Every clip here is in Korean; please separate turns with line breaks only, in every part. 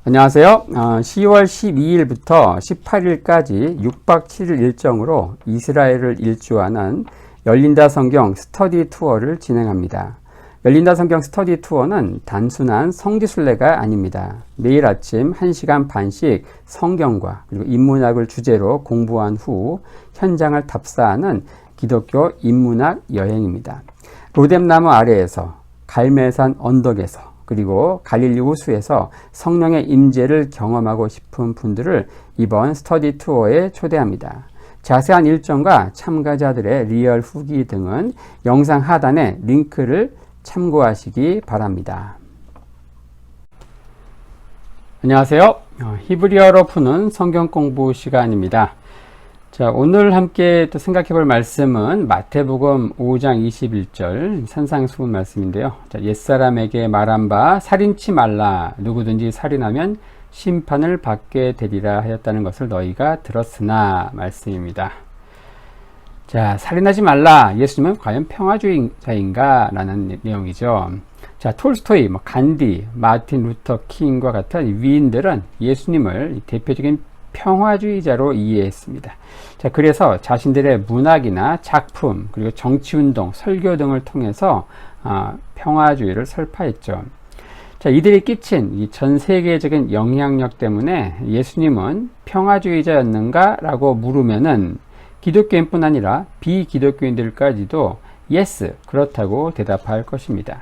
안녕하세요. 10월 12일부터 18일까지 6박 7일 일정으로 이스라엘을 일주하는 열린다 성경 스터디 투어를 진행합니다. 열린다 성경 스터디 투어는 단순한 성지순례가 아닙니다. 매일 아침 1시간 반씩 성경과 그리고 인문학을 주제로 공부한 후 현장을 답사하는 기독교 인문학 여행입니다. 로뎀나무 아래에서, 갈멜산 언덕에서, 그리고 갈릴리 호수에서 성령의 임재를 경험하고 싶은 분들을 이번 스터디 투어에 초대합니다. 자세한 일정과 참가자들의 리얼 후기 등은 영상 하단에 링크를 참고하시기 바랍니다. 안녕하세요. 히브리어로 푸는 성경 공부 시간입니다. 자, 오늘 함께 또 생각해 볼 말씀은 마태복음 5장 21절 산상수훈 말씀인데요. 자, 옛사람에게 말한 바 살인치 말라. 누구든지 살인하면 심판을 받게 되리라 하였다는 것을 너희가 들었으나 말씀입니다. 자, 살인하지 말라. 예수님은 과연 평화주의자인가? 라는 내용이죠. 자, 톨스토이, 간디, 마틴 루터 킹과 같은 위인들은 예수님을 대표적인 평화주의자로 이해했습니다. 자, 그래서 자신들의 문학이나 작품, 그리고 정치운동, 설교 등을 통해서 평화주의를 설파했죠. 자, 이들이 끼친 이 전 세계적인 영향력 때문에 예수님은 평화주의자였는가? 라고 물으면은 기독교인뿐 아니라 비기독교인들까지도 yes, 그렇다고 대답할 것입니다.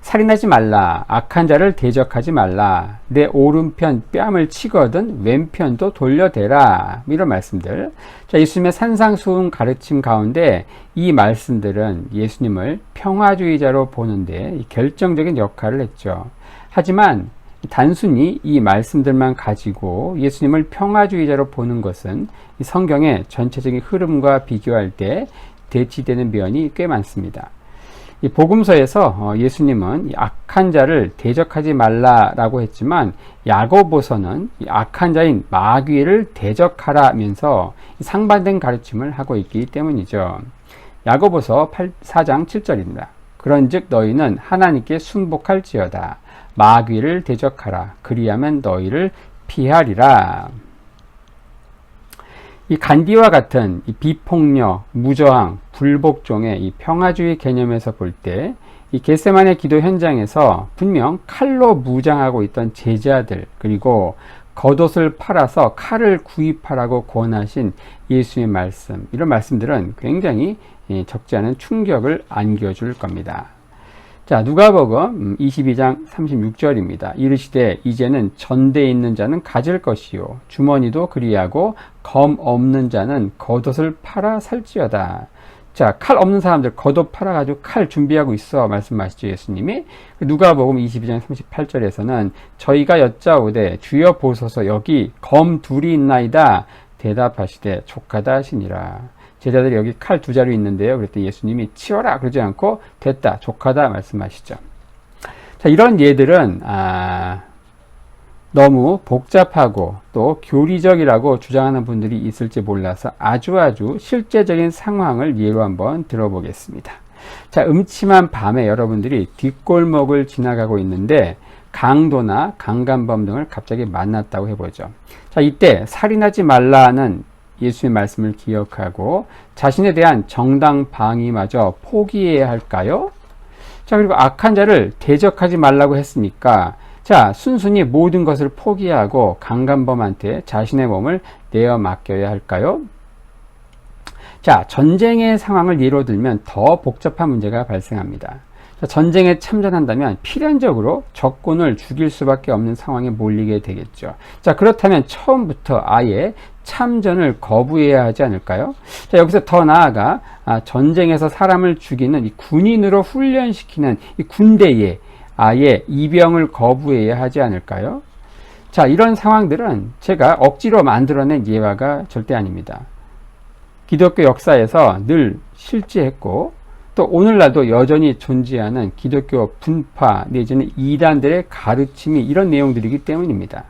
살인하지 말라. 악한 자를 대적하지 말라. 내 오른편 뺨을 치거든 왼편도 돌려대라. 이런 말씀들. 자, 예수님의 산상수훈 가르침 가운데 이 말씀들은 예수님을 평화주의자로 보는데 결정적인 역할을 했죠. 하지만 단순히 이 말씀들만 가지고 예수님을 평화주의자로 보는 것은 성경의 전체적인 흐름과 비교할 때 대치되는 면이 꽤 많습니다. 이 복음서에서 예수님은 악한 자를 대적하지 말라라고 했지만 야고보서는 악한 자인 마귀를 대적하라면서 상반된 가르침을 하고 있기 때문이죠. 야고보서 4장 7절입니다. 그런즉 너희는 하나님께 순복할지어다. 마귀를 대적하라. 그리하면 너희를 피하리라. 이 간디와 같은 이 비폭력, 무저항, 불복종의 이 평화주의 개념에서 볼 때 이 겟세마네 기도 현장에서 분명 칼로 무장하고 있던 제자들, 그리고 겉옷을 팔아서 칼을 구입하라고 권하신 예수의 말씀, 이런 말씀들은 굉장히 적지 않은 충격을 안겨줄 겁니다. 자, 누가복음 22장 36절입니다. 이르시되 이제는 전대에 있는 자는 가질 것이요 주머니도 그리하고 검 없는 자는 겉옷을 팔아 살지어다. 자, 칼 없는 사람들 겉옷 팔아가지고 칼 준비하고 있어 말씀하시죠, 예수님이. 누가복음 22장 38절에서는 저희가 여짜오되 주여 보소서 여기 검 둘이 있나이다. 대답하시되 족하다 하시니라. 제자들이 여기 칼 2자루 있는데요. 그랬더니 예수님이 치워라 그러지 않고 됐다, 족하다 말씀하시죠. 자, 이런 예들은 너무 복잡하고 또 교리적이라고 주장하는 분들이 있을지 몰라서 아주 실제적인 상황을 예로 한번 들어보겠습니다. 자, 음침한 밤에 여러분들이 뒷골목을 지나가고 있는데 강도나 강간범 등을 갑자기 만났다고 해보죠. 자, 이때 살인하지 말라는 예수의 말씀을 기억하고 자신에 대한 정당 방위마저 포기해야 할까요? 자, 그리고 악한 자를 대적하지 말라고 했으니까 자, 순순히 모든 것을 포기하고 강간범한테 자신의 몸을 내어 맡겨야 할까요? 자, 전쟁의 상황을 예로 들면 더 복잡한 문제가 발생합니다. 자, 전쟁에 참전한다면 필연적으로 적군을 죽일 수밖에 없는 상황에 몰리게 되겠죠. 자, 그렇다면 처음부터 아예 참전을 거부해야 하지 않을까요? 자, 여기서 더 나아가 전쟁에서 사람을 죽이는 이 군인으로 훈련시키는 이 군대에 아예 입영을 거부해야 하지 않을까요? 자, 이런 상황들은 제가 억지로 만들어낸 예화가 절대 아닙니다. 기독교 역사에서 늘 실제했고 또 오늘날도 여전히 존재하는 기독교 분파 내지는 이단들의 가르침이 이런 내용들이기 때문입니다.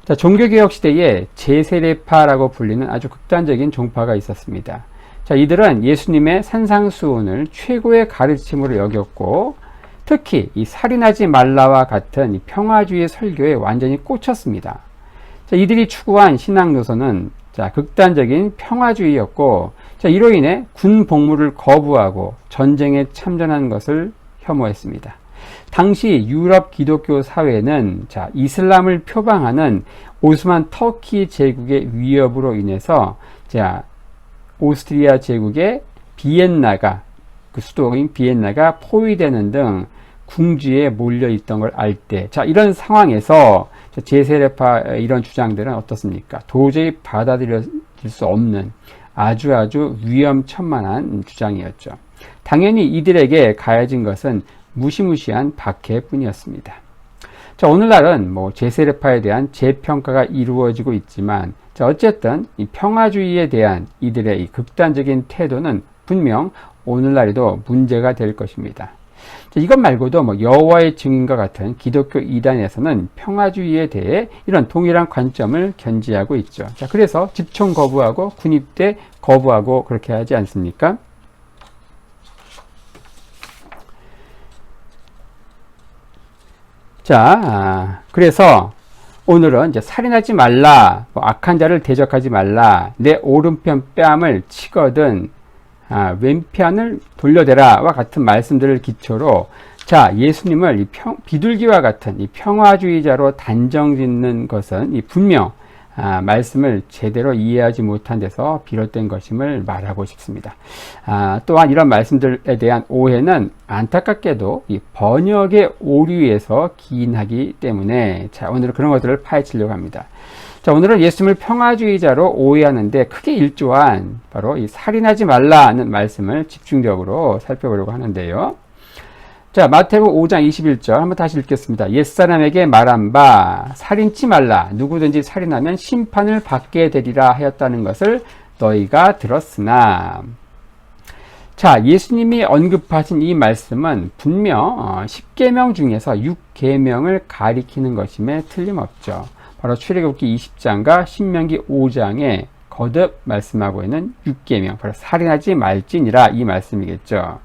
자, 종교개혁 시대에 제세례파라고 불리는 아주 극단적인 종파가 있었습니다. 자, 이들은 예수님의 산상수훈을 최고의 가르침으로 여겼고 특히 이 살인하지 말라와 같은 이 평화주의 설교에 완전히 꽂혔습니다. 자, 이들이 추구한 신앙 노선은 자, 극단적인 평화주의였고, 자, 이로 인해 군 복무를 거부하고 전쟁에 참전한 것을 혐오했습니다. 당시 유럽 기독교 사회는 자, 이슬람을 표방하는 오스만 터키 제국의 위협으로 인해서 자, 오스트리아 제국의 비엔나가 그 수도인 비엔나가 포위되는 등 궁지에 몰려 있던 걸 알 때, 자, 이런 상황에서 제세례파 이런 주장들은 어떻습니까? 도저히 받아들일 수 없는 아주 위험천만한 주장이었죠. 당연히 이들에게 가해진 것은 무시무시한 박해뿐이었습니다. 자, 오늘날은 뭐 제세례파에 대한 재평가가 이루어지고 있지만, 자, 어쨌든 이 평화주의에 대한 이들의 이 극단적인 태도는 분명 오늘날에도 문제가 될 것입니다. 자, 이것 말고도 뭐 여호와의 증인과 같은 기독교 이단에서는 평화주의에 대해 이런 동일한 관점을 견지하고 있죠. 자, 그래서 집총 거부하고 군입대 거부하고 그렇게 하지 않습니까? 자, 그래서 오늘은 이제 살인하지 말라, 뭐 악한 자를 대적하지 말라, 내 오른편 뺨을 치거든 왼편을 돌려대라와 같은 말씀들을 기초로, 자, 예수님을 이 비둘기와 같은 이 평화주의자로 단정짓는 것은 이 분명 말씀을 제대로 이해하지 못한 데서 비롯된 것임을 말하고 싶습니다. 또한 이런 말씀들에 대한 오해는 안타깝게도 이 번역의 오류에서 기인하기 때문에, 자, 오늘은 그런 것들을 파헤치려고 합니다. 자, 오늘은 예수님을 평화주의자로 오해하는데 크게 일조한 바로 이 살인하지 말라는 말씀을 집중적으로 살펴보려고 하는데요. 자, 마태복음 5장 21절 한번 다시 읽겠습니다. 옛사람에게 말한 바 살인치 말라, 누구든지 살인하면 심판을 받게 되리라 하였다는 것을 너희가 들었으나. 자, 예수님이 언급하신 이 말씀은 분명 10계명 중에서 6계명을 가리키는 것임에 틀림없죠. 바로 출애굽기 20장과 신명기 5장에 거듭 말씀하고 있는 6계명, 바로 살인하지 말지니라 이 말씀이겠죠.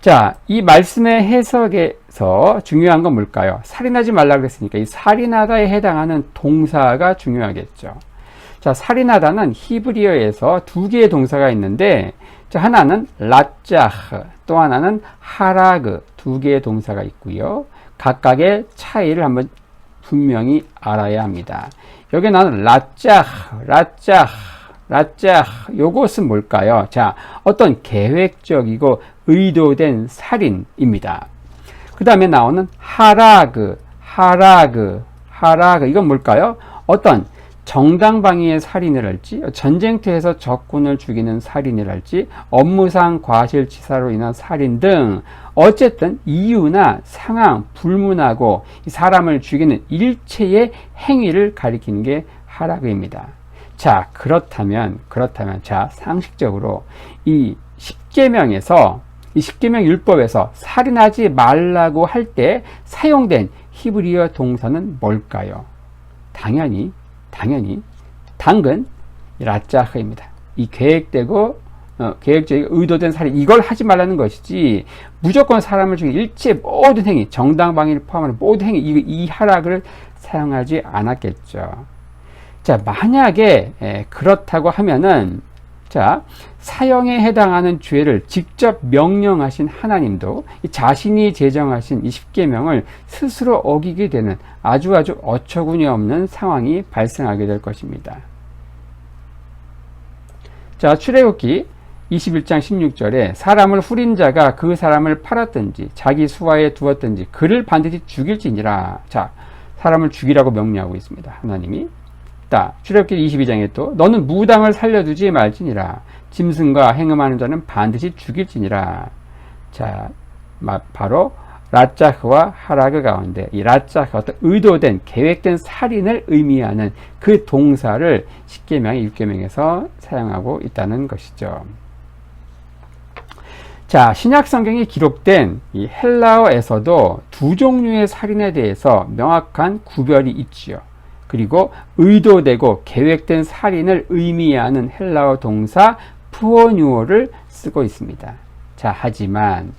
자, 이 말씀의 해석에서 중요한 건 뭘까요? 살인하지 말라고 했으니까 이 살인하다에 해당하는 동사가 중요하겠죠. 자, 살인하다는 히브리어에서 두 개의 동사가 있는데, 자, 하나는 라짜흐, 또 하나는 하라그, 두 개의 동사가 있고요. 각각의 차이를 한번 분명히 알아야 합니다. 여기 나오는 라짜흐, 요것은 뭘까요? 자, 어떤 계획적이고 의도된 살인입니다. 그 다음에 나오는 하라그, 이건 뭘까요? 어떤 정당방위의 살인을 할지, 전쟁터에서 적군을 죽이는 살인을 할지, 업무상 과실치사로 인한 살인 등 어쨌든 이유나 상황 불문하고 사람을 죽이는 일체의 행위를 가리키는 게 하라그입니다. 자, 그렇다면 자, 상식적으로 이 10계명에서 이 10계명 율법에서 살인하지 말라고 할 때 사용된 히브리어 동사는 뭘까요? 당연히 당근 라짜흐입니다. 이 계획되고 계획적이고 의도된 살인, 이걸 하지 말라는 것이지 무조건 사람을 죽인 일체 모든 행위, 정당방위를 포함하는 모든 행위, 이 하락을 사용하지 않았겠죠. 자, 만약에 그렇다고 하면은, 자, 사형에 해당하는 죄를 직접 명령하신 하나님도 자신이 제정하신 이 10계명을 스스로 어기게 되는 아주 어처구니 없는 상황이 발생하게 될 것입니다. 자, 출애굽기 21장 16절에 사람을 후린 자가 그 사람을 팔았든지 자기 수하에 두었든지 그를 반드시 죽일지니라. 자, 사람을 죽이라고 명령하고 있습니다. 하나님이. 출애굽기 22장에 또 너는 무당을 살려두지 말지니라. 짐승과 행음하는 자는 반드시 죽일지니라. 자, 바로 라짜흐와 하라그 가운데 이 라짜흐, 어떤 의도된 계획된 살인을 의미하는 그 동사를 10계명, 6계명에서 사용하고 있다는 것이죠. 자, 신약 성경에 기록된 이 헬라어에서도 두 종류의 살인에 대해서 명확한 구별이 있지요. 그리고 의도되고 계획된 살인을 의미하는 헬라어 동사 프오뉴오를 쓰고 있습니다. 자, 하지만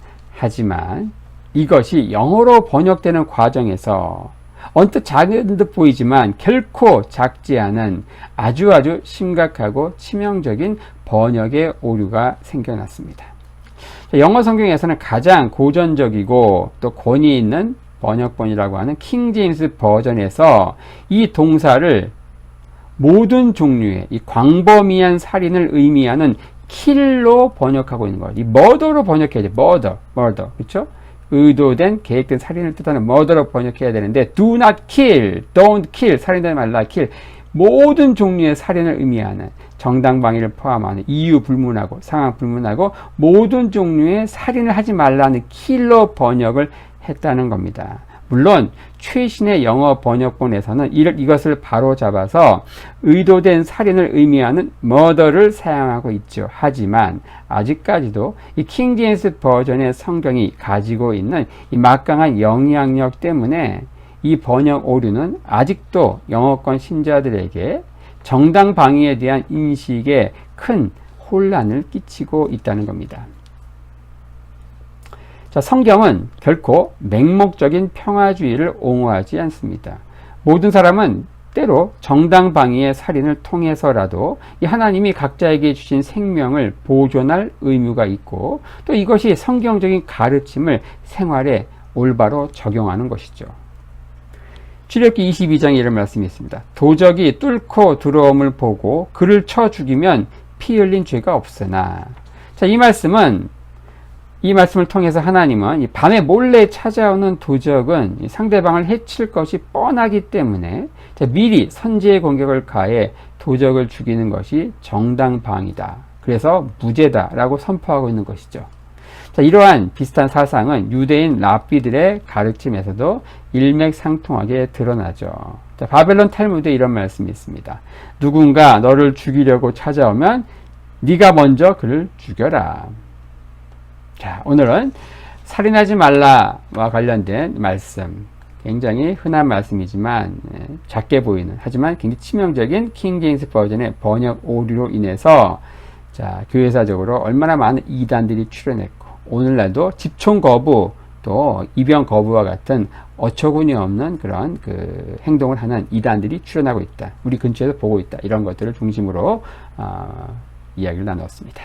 이것이 영어로 번역되는 과정에서 언뜻 작은 듯 보이지만 결코 작지 않은 아주 심각하고 치명적인 번역의 오류가 생겨났습니다. 영어 성경에서는 가장 고전적이고 또 권위 있는 번역본이라고 하는 킹 제임스 버전에서 이 동사를 모든 종류의 이 광범위한 살인을 의미하는 킬로 번역하고 있는 거예요. 이 murder로 번역해야죠. murder. 그렇죠? 의도된 계획된 살인을 뜻하는 murder로 번역해야 되는데 do not kill, don't kill, 살인하지 말라, kill. 모든 종류의 살인을 의미하는 정당방위를 포함하는 이유 불문하고 상황 불문하고 모든 종류의 살인을 하지 말라는 킬로 번역을 했다는 겁니다. 물론 최신의 영어 번역본에서는 이것을 바로 잡아서 의도된 살인을 의미하는 murder를 사용하고 있죠. 하지만 아직까지도 이 킹 제임스 버전의 성경이 가지고 있는 이 막강한 영향력 때문에 이 번역 오류는 아직도 영어권 신자들에게 정당 방위에 대한 인식에 큰 혼란을 끼치고 있다는 겁니다. 자, 성경은 결코 맹목적인 평화주의를 옹호하지 않습니다. 모든 사람은 때로 정당 방위의 살인을 통해서라도 이 하나님이 각자에게 주신 생명을 보존할 의무가 있고 또 이것이 성경적인 가르침을 생활에 올바로 적용하는 것이죠. 출애굽기 22장에 이런 말씀이 있습니다. 도적이 뚫고 들어옴을 보고 그를 쳐 죽이면 피 흘린 죄가 없으나. 자, 이 말씀을 통해서 하나님은 이 밤에 몰래 찾아오는 도적은 상대방을 해칠 것이 뻔하기 때문에 미리 선제의 공격을 가해 도적을 죽이는 것이 정당방위다. 그래서 무죄다라고 선포하고 있는 것이죠. 자, 이러한 비슷한 사상은 유대인 랍비들의 가르침에서도 일맥상통하게 드러나죠. 자, 바벨론 탈무드에 이런 말씀이 있습니다. 누군가 너를 죽이려고 찾아오면 네가 먼저 그를 죽여라. 자, 오늘은 살인하지 말라와 관련된 말씀, 굉장히 흔한 말씀이지만 작게 보이는, 하지만 굉장히 치명적인 킹 제임스 버전의 번역 오류로 인해서 자, 교회사적으로 얼마나 많은 이단들이 출현했고 오늘날도 집총 거부 또 입영 거부와 같은 어처구니 없는 그런 행동을 하는 이단들이 출현하고 있다. 우리 근처에서 보고 있다. 이런 것들을 중심으로 이야기를 나눴습니다.